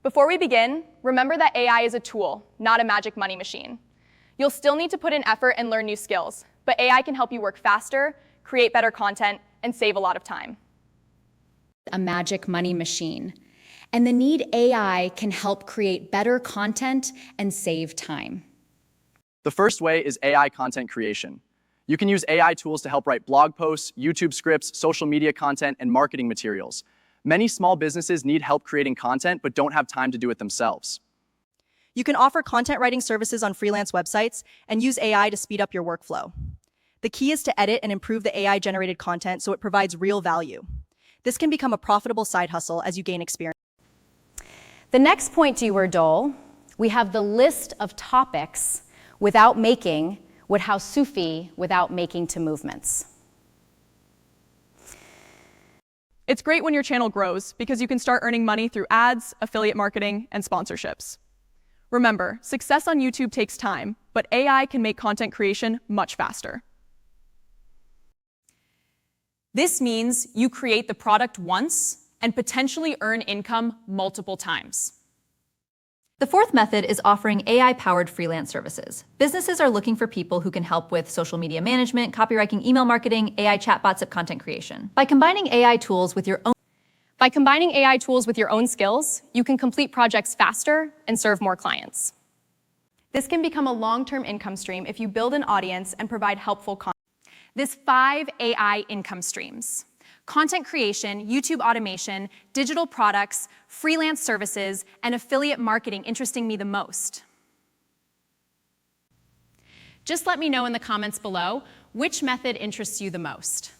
Before we begin, remember that AI is a tool, not a magic money machine. You'll still need to put in effort and learn new skills, but AI can help you work faster, create better content, and save a lot of time. A magic money machine. And the Need AI can help create better content and save time. The first way is AI content creation. You can use AI tools to help write blog posts, YouTube scripts, social media content, and marketing materials. Many small businesses need help creating content but don't have time to do it themselves. You can offer content writing services on freelance websites and use AI to speed up your workflow. The key is to edit and improve the AI-generated content so it provides real value. This can become a profitable side hustle as you gain experience. The next point to your Dole, we have the list of topics without making would house Sufi without making to movements. It's great when your channel grows because you can start earning money through ads, affiliate marketing, and sponsorships. Remember, success on YouTube takes time, but AI can make content creation much faster. This means you create the product once and potentially earn income multiple times. The fourth method is offering AI-powered freelance services. Businesses are looking for people who can help with social media management, copywriting, email marketing, AI chatbots, and content creation. By combining AI tools with your own skills, you can complete projects faster and serve more clients. This can become a long-term income stream if you build an audience and provide helpful content. There's 5 AI income streams: content creation, YouTube automation, digital products, freelance services, and affiliate marketing interesting me the most. Just let me know in the comments below which method interests you the most.